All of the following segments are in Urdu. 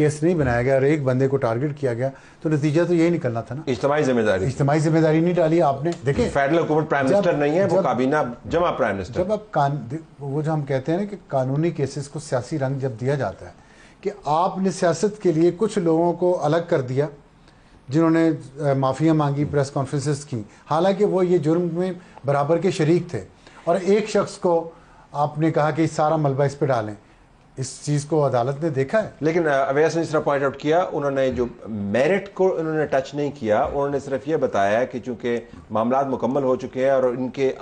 کیس نہیں بنایا گیا اور ایک بندے کو ٹارگٹ کیا گیا تو نتیجہ تو یہی نکلنا تھا نا. اجتماعی ذمہ داری نہیں ڈالی آپ نے. دیکھیں فیڈرل حکومت پرائم منسٹر نہیں ہے, وہ کابینہ جمع پرائم منسٹر. جب آپ وہ جو ہم کہتے ہیں نا کہ قانونی کیسز کو سیاسی رنگ جب دیا جاتا ہے کہ آپ نے سیاست کے لیے کچھ لوگوں کو الگ کر دیا جنہوں نے معافیاں مانگی, پریس کانفرنسز کی, حالانکہ وہ یہ جرم میں برابر کے شریک تھے, اور ایک شخص کو آپ نے کہا کہ سارا ملبہ اس پہ ڈالیں. اس چیز کو عدالت نے دیکھا ہے. لیکن اویس نے اس طرح پوائنٹ آؤٹ کیا, انہوں نے جو میرٹ کو انہوں نے ٹچ نہیں کیا, انہوں نے صرف یہ بتایا کہ چونکہ معاملات مکمل ہو چکے ہیں اور ان کے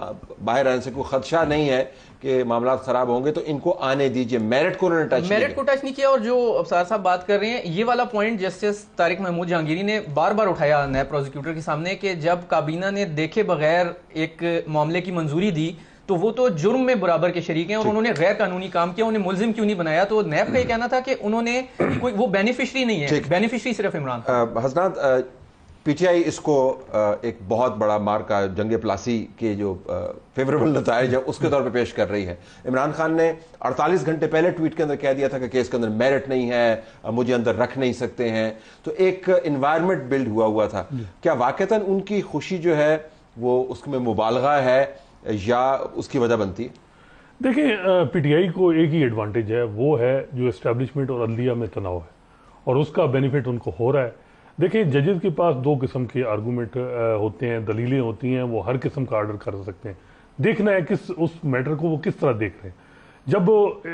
باہر آنے سے کوئی خدشہ نہیں ہے کہ معاملات خراب ہوں گے تو ان کو آنے دیجئے. میرٹ کو انہوں نے ٹچ نہیں کیا. اور جو ابصار صاحب بات کر رہے ہیں, یہ والا پوائنٹ جسٹس طارق محمود جہانگیری نے بار بار اٹھایا نیب پروزیکیوٹر کے سامنے کہ جب کابینہ نے دیکھے بغیر ایک معاملے کی منظوری دی تو وہ تو جرم میں برابر کے شریک ہیں اور انہوں نے غیر قانونی کام کیا, انہیں ملزم کیوں نہیں بنایا. تو نیب کا یہ کہنا تھا کہ انہوں نے وہ بینیفیشری نہیں ہے, بینیفیشری صرف عمران خان. حسنات, پی ٹی آئی اس کو ایک بہت بڑا مارکا جنگ پلاسی کے جو فیوریبل نتائج ہے اس کے طور پہ پیش کر رہی ہے. عمران خان نے 48 گھنٹے پہلے ٹویٹ کے اندر کہہ دیا تھا کہ کیس کے اندر میرٹ نہیں ہے, مجھے اندر رکھ نہیں سکتے ہیں. تو ایک انوائرمنٹ بلڈ ہوا تھا. کیا واقعتاً ان کی خوشی جو ہے وہ اس میں مبالغہ ہے یا اس کی وجہ بنتی ہے؟ دیکھیں, پی ٹی آئی کو ایک ہی ایڈوانٹیج ہے, وہ ہے جو اسٹیبلشمنٹ اور عدلیہ میں تناؤ ہے, اور اس کا بینیفٹ ان کو ہو رہا ہے. دیکھیں, ججز کے پاس دو قسم کے آرگومنٹ ہوتے ہیں, دلیلیں ہوتی ہیں, وہ ہر قسم کا آرڈر کر سکتے ہیں. دیکھنا ہے اس میٹر کو وہ کس طرح دیکھ رہے ہیں. جب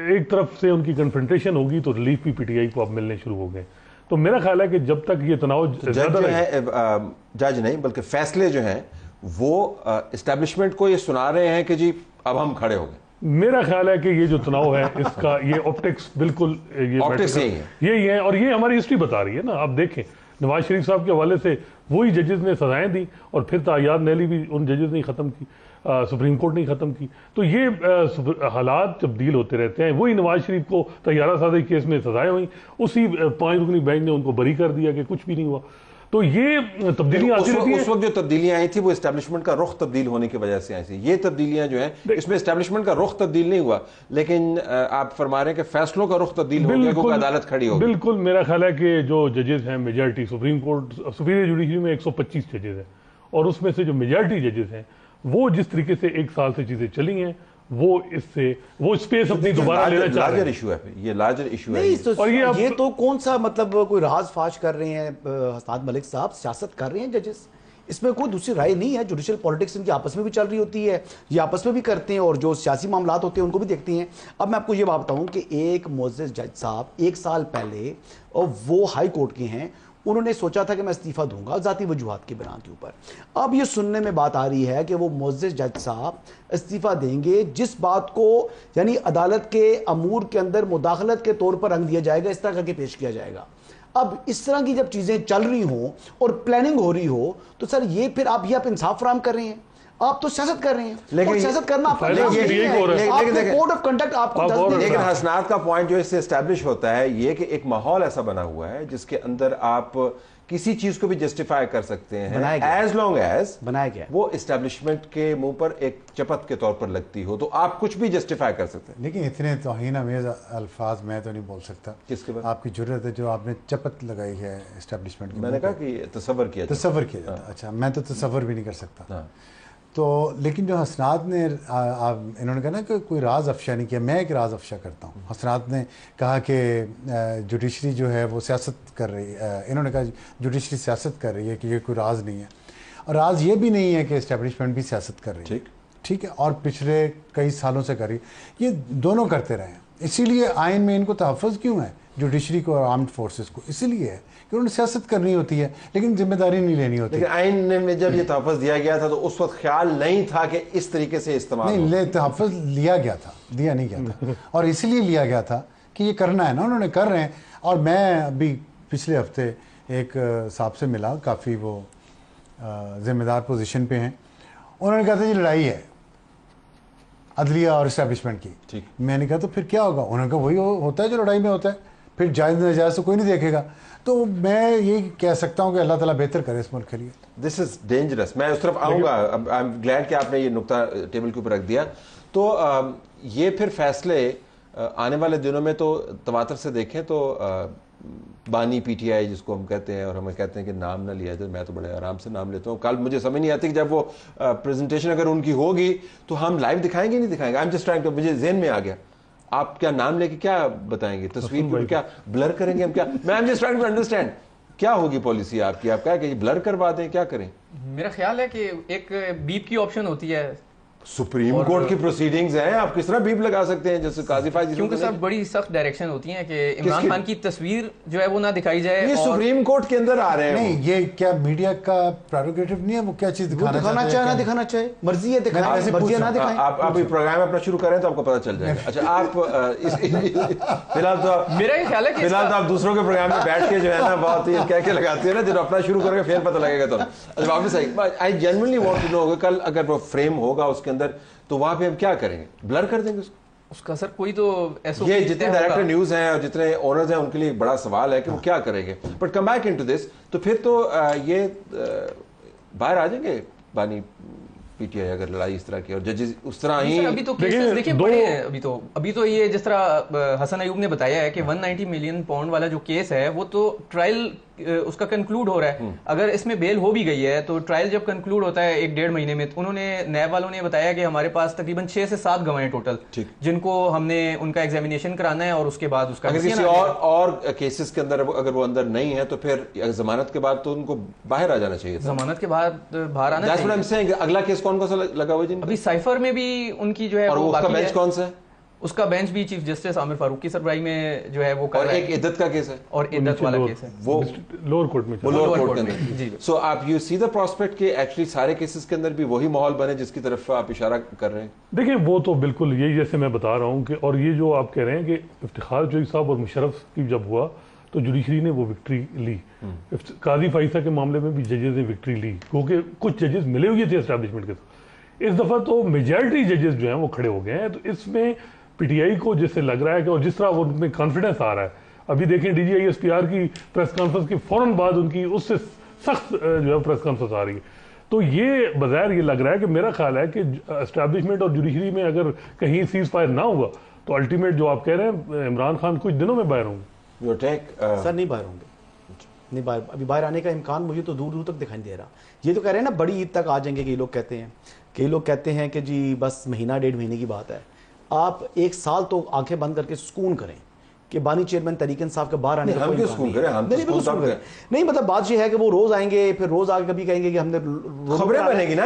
ایک طرف سے ان کی کنفرنٹیشن ہوگی تو ریلیف بھی پی ٹی آئی کو اب ملنے شروع ہو گئے. تو میرا خیال ہے کہ جب تک یہ تناؤ جج نہیں بلکہ فیصلے جو ہیں وہ اسٹیبلشمنٹ کو یہ سنا رہے ہیں کہ جی اب ہم کھڑے ہو گئے. میرا خیال ہے کہ یہ جو تناؤ ہے اس کا یہ آپٹکس بالکل یہی ہے, اور یہ ہماری ہسٹری بتا رہی ہے نا. آپ دیکھیں, نواز شریف صاحب کے حوالے سے وہی ججز نے سزائیں دی اور پھر تعیاد نیلی بھی ان ججز نے ختم کی, سپریم کورٹ نے ختم کی. تو یہ حالات تبدیل ہوتے رہتے ہیں. وہی نواز شریف کو طیارہ سازی کیس میں سزائیں ہوئیں, اسی 5 رکنی بینچ نے ان کو بری کر دیا کہ کچھ بھی نہیں ہوا. تو یہ تبدیلیاں آتی رہتی ہیں. اس وقت جو تبدیلیاں آئی تھی وہ اسٹیبلشمنٹ کا رخ تبدیل ہونے کی وجہ سے آئی تھی. یہ تبدیلیاں جو ہیں اس میں اسٹیبلشمنٹ کا رخ تبدیل نہیں ہوا, لیکن آپ فرما رہے ہیں کہ فیصلوں کا رخ تبدیل ہو گیا کیونکہ عدالت کھڑی ہو گئی. بالکل, میرا خیال ہے کہ جو ججز ہیں majority, supreme court superior judiciary میں 125 ججز ہیں, اور اس میں سے جو میجارٹی ججز ہیں وہ جس طریقے سے 1 سال سے چیزیں چلی ہیں وہ اسپیس اپنی دوبارہ لینا چاہ رہے ہیں. یہ لارجر ایشو ہے. اور یہ تو کون سا مطلب کوئی راز فاش کر رہے ہیں حسنات ملک صاحب, سیاست کر رہے ہیں ججز, اس میں کوئی دوسری رائے نہیں ہے. جوڈیشل پالیٹکس ان کی آپس میں بھی چل رہی ہوتی ہے, یہ آپس میں بھی کرتے ہیں اور جو سیاسی معاملات ہوتے ہیں ان کو بھی دیکھتے ہیں. اب میں آپ کو یہ بات بتاؤں کہ ایک معزز جج صاحب 1 سال پہلے, اور وہ ہائی کورٹ کے ہیں, انہوں نے سوچا تھا کہ میں استعفیٰ دوں گا ذاتی وجوہات کی بنا کے اوپر. اب یہ سننے میں بات آ رہی ہے کہ وہ معزز جج صاحب استعفیٰ دیں گے جس بات کو یعنی عدالت کے امور کے اندر مداخلت کے طور پر رنگ دیا جائے گا, اس طرح کر کے پیش کیا جائے گا. اب اس طرح کی جب چیزیں چل رہی ہوں اور پلاننگ ہو رہی ہو تو سر یہ پھر آپ انصاف فراہم کر رہے ہیں, آپ تو سیاست کر رہے ہیں, لیکن سیاست کرنا آپ لیکن حسنات کا پوائنٹ جو اس سے اسٹیبلش ہوتا ہے یہ کہ ایک ماحول ایسا بنا ہوا ہے جس کے اندر آپ کسی چیز کو بھی جسٹیفائی کر سکتے ہیں ایز لانگ ایز وہ اسٹیبلشمنٹ کے منہ پر ایک چپت کے طور پر لگتی ہو تو آپ کچھ بھی جسٹیفائی کر سکتے ہیں. لیکن اتنے توہین آمیز الفاظ میں تو نہیں بول سکتا. کس کے بعد آپ کی جرت ہے جو آپ نے چپت لگائی ہے اسٹیبلشمنٹ کی. میں نے کہا کہ تصور کیا جاتا. اچھا, میں تو تصور بھی نہیں کر سکتا. تو لیکن جو حسنات نے انہوں نے کہا نا کہ کوئی راز افشا نہیں کیا, میں ایک راز افشا کرتا ہوں. حسنات نے کہا کہ جوڈیشری جو ہے وہ سیاست کر رہی ہے, انہوں نے کہا جوڈیشری سیاست کر رہی ہے کہ یہ کوئی راز نہیں ہے, اور راز یہ بھی نہیں ہے کہ اسٹیبلشمنٹ بھی سیاست کر رہی ہے. ٹھیک ہے, اور پچھلے کئی سالوں سے کر رہی ہے, یہ دونوں کرتے رہے ہیں. اسی لیے آئین میں ان کو تحفظ کیوں ہے جوڈیشری کو اور آرمڈ فورسز کو, اسی لیے ہے کہ انہوں نے سیاست کرنی ہوتی ہے لیکن ذمہ داری نہیں لینی ہوتی. لیکن آئین میں جب یہ تحفظ دیا گیا تھا تو اس وقت خیال نہیں تھا کہ اس طریقے سے استعمال نہیں, تحفظ لیا گیا تھا, دیا نہیں گیا تھا, اور اسی لیے لیا گیا تھا کہ یہ کرنا ہے نا, انہوں نے کر رہے ہیں. اور میں ابھی پچھلے ہفتے ایک صاحب سے ملا, کافی وہ ذمہ دار پوزیشن پہ ہیں, انہوں نے کہا تھا یہ لڑائی ہے عدلیہ اور اسٹیبلشمنٹ کی. میں نے کہا تو پھر کیا ہوگا؟ انہوں نے کہا وہی ہوتا ہے جو لڑائی میں ہوتا ہے, پھر جائز ناجائز تو کوئی نہیں دیکھے گا. تو میں یہ کہہ سکتا ہوں کہ اللہ تعالیٰ بہتر کرے اس ملک کے لیے. دس از ڈینجرس. میں اس طرف آؤں گا, آئی ایم گلیڈ کہ آپ نے یہ نقطہ ٹیبل کے اوپر رکھ دیا. تو یہ پھر فیصلے آنے والے دنوں میں تو تواتر سے دیکھیں تو بانی پی ٹی آئی جس کو ہم کہتے ہیں اور ہمیں کہتے ہیں کہ نام نہ لیا جائے, میں تو بڑے آرام سے نام لیتا ہوں. کل مجھے سمجھ نہیں آتی کہ جب وہ پریزنٹیشن اگر ان کی ہوگی تو ہم لائیو دکھائیں گے نہیں دکھائیں گے. I'm just trying to, مجھے ذہن میں آ گیا آپ کیا نام لے کے کیا بتائیں گے, تصویر کو کیا بلر کریں گے ہم, کیا میں I'm just trying to understand کیا ہوگی پالیسی آپ کی, آپ کہا کہ بلر کروا دیں, کیا کریں؟ میرا خیال ہے کہ ایک بیپ کی آپشن ہوتی ہے. سپریم کورٹ کی پروسیڈنگز ہیں, آپ کس طرح بیپ لگا سکتے ہیں جیسے قاضی فائز, کیونکہ سر بڑی سخت ڈائریکشن ہوتی ہیں کہ عمران خان کی تصویر جو ہے وہ نہ دکھائی جائے. یہ سپریم کورٹ کے اندر آ رہے ہیں. نہیں, یہ کیا میڈیا کا پریروگیٹو نہیں ہے, وہ کیا چیز دکھانا چاہے نہ دکھانا چاہے, مرضی ہے دکھائیں, مرضی نہ دکھائیں. آپ پروگرام اپنا شروع کریں تو آپ کو پتہ چل جائے گا. اچھا آپ فی الحال تو میرا یہ خیال ہے کہ فی الحال تو آپ دوسروں کے پروگرام میں بیٹھ کے جو ہے نا بہت ہی کہہ کے لگاتے ہیں نا, جب اپنا شروع کریں گے پھر پتہ لگے گا. تو اچھا واپس آئی جنرلی وانٹ ٹو نو, کل اگر وہ فریم ہوگا اس کے اندر تو وہاں پہ ہم کیا کریں گے, بلر کر دیں گے اس کا سر کوئی تو ایسا. یہ جتنے ڈائریکٹر نیوز ہیں اور جتنے اونرز ہیں ان کے لیے ایک بڑا سوال ہے کہ وہ کیا کریں گے. But come back into this, تو پھر تو یہ باہر آ جائیں گے بانی پی ٹی آئی اگر لڑائی اس طرح کی اور ججز اس طرح ہی. ابھی تو کیسز دیکھیں بڑے ہیں, ابھی تو یہ جس طرح حسن ایوب نے بتایا ہے کہ 190 ملین پاؤنڈ والا جو کیس ہے وہ تو ٹرائل اس کا کنکلوڈ ہو رہا ہے. اگر اس میں بیل ہو بھی گئی ہے تو ٹرائل جب کنکلوڈ ہوتا ہے 1-1.5 مہینے میں, انہوں نے نیب والوں نے بتایا کہ ہمارے پاس تقریباً 6 سے 7 گواہیں ٹوٹل جن کو ہم نے ان کا ایگزامینیشن کرانا ہے اور اس کے بعد اس کا اگر کسی اور کیسز کے اندر اگر وہ اندر نہیں ہے تو پھر ضمانت کے بعد تو ان کو باہر آ جانا چاہیے. ضمانت کے بعد باہر آنا چاہیے. اگلا کیس کون کون سا لگا ہوا ہے؟ ابھی سائفر میں بھی ان کی جو ہے اور اس کا بینچ کون سا ہے؟ اس کا بینچ بھی چیف جسٹس عامر فاروق کی سربراہی میں جو ہے وہ اور ایک عدت کا کیس ہے اور عدت والا کیس ہے وہ لوور کورٹ میں, وہ لوور کورٹ کے اندر. سو آپ یو سی دا پراسپیکٹ کہ ایکچولی سارے کیسز کے اندر بھی وہی ماحول بنے جس کی طرف آپ اشارہ کر رہے ہیں. دیکھیں وہ تو بالکل یہی جیسے میں بتا رہا ہوں کہ, اور یہ جو آپ کہہ رہے ہیں کہ افتخار جوئی صاحب اور مشرف کی جب ہوا تو جوڈیشری نے وہ وکٹری لی. قاضی فائزہ کے معاملے میں بھی ججز نے وکٹری لی کیونکہ کچھ ججز ملے ہوئے تھے اسٹیبلشمنٹ کے ساتھ. اس دفعہ تو میجارٹی ججز جو ہیں وہ کھڑے ہو گئے ہیں. تو اس میں پی ٹی آئی کو جس سے لگ رہا ہے کہ, اور جس طرح وہ ان میں کانفیڈنس آ رہا ہے, ابھی دیکھیں D G I S P R کی پریس کانفرنس کے فوراً بعد ان کی اس سے سخت جو ہے پریس کانفرنس آ رہی ہے. تو یہ بظاہر یہ لگ رہا ہے کہ میرا خیال ہے کہ اسٹیبلشمنٹ اور جوڈیشری میں اگر کہیں سیز فائر نہ ہوا تو الٹیمیٹ جو آپ کہہ رہے ہیں عمران خان کچھ دنوں میں باہر ہوں گے. سر نہیں باہر ہوں گے, نہیں باہر, ابھی باہر آنے کا امکان مجھے تو دور دور تک دکھائی دے رہا. یہ تو کہہ رہے ہیں نا بڑی عید تک آ جائیں گے, کہ یہ لوگ کہتے ہیں, کئی لوگ کہتے ہیں کہ جی بس مہینہ 1.5 مہینے کی بات ہے. آپ 1 سال تو آنکھیں بند کر کے سکون کریں کہ بانی چیئرمین طریق انصاف کے باہر آنے کا کوئی سکون کریں. نہیں مطلب بات یہ ہے کہ وہ روز آئیں گے, پھر روز آگے کبھی کہیں گے کہ ہم نے خبریں بنیں گی نا,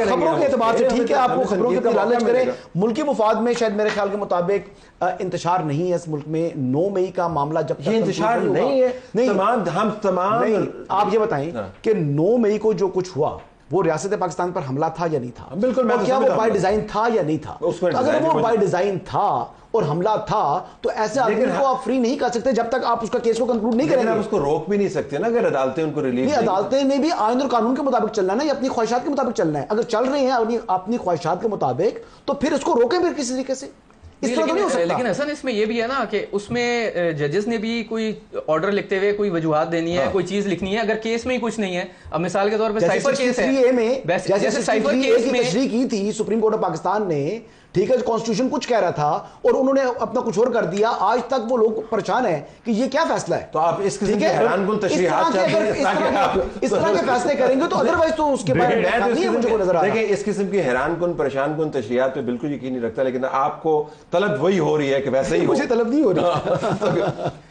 خبروں کے اعتبار سے ٹھیک ہے, آپ کو خبروں کے لالچ کریں. ملکی مفاد میں شاید میرے خیال کے مطابق انتشار نہیں ہے اس ملک میں. 9 مئی کا معاملہ جب یہ انتشار نہیں ہے, ہم تمام آپ یہ بتائیں کہ 9 مئی کو جو کچھ ہوا وہ ریاست پاکستان پر حملہ تھا یا نہیں تھا؟ بالکل. کیا وہ بائی ڈیزائن تھا یا نہیں تھا؟ اگر وہ بائی ڈیزائن تھا اور حملہ تھا تو ایسے آدمی کو آپ فری نہیں کر سکتے جب تک آپ اس کا کیس کو کنکلوڈ نہیں کریں گے. آپ اس کو روک بھی نہیں سکتے نا اگر عدالتیں ان کو ریلیف. نہیں, عدالتیں نے بھی آئین اور قانون کے مطابق چلنا ہے نا, یا اپنی خواہشات کے مطابق چلنا ہے. اگر چل رہے ہیں اپنی خواہشات کے مطابق تو پھر اس کو روکیں پھر کسی طریقے سے. لیکن حسن اس میں یہ بھی ہے نا کہ اس میں ججز نے بھی کوئی آرڈر لکھتے ہوئے کوئی وجوہات دینی ہے, کوئی چیز لکھنی ہے. اگر کیس میں ہی کچھ نہیں ہے, اب مثال کے طور پہ سائفر کیس ہے, جیسے سائفر کیس میں تشریح کی تھی سپریم کورٹ آف پاکستان نے, ٹھیک ہے, کانسٹیٹیوشن کچھ کہہ رہا تھا اور انہوں نے اپنا کچھ اور کر دیا. آج تک وہ لوگ پریشان ہیں کہ یہ کیا فیصلہ ہے. تو آپ اس قسم کے حیران کن تشریحات اس طرح کے فیصلے کریں گے تو ادروائز تو اس کے بارے میں مجھے کو نظر آ رہا ہے. دیکھیں اس قسم کی حیران کن پریشان کن تشریحات پہ بالکل یقین نہیں رکھتا, لیکن آپ کو طلب وہی ہو رہی ہے کہ ویسے ہی مجھے طلب نہیں ہو رہی.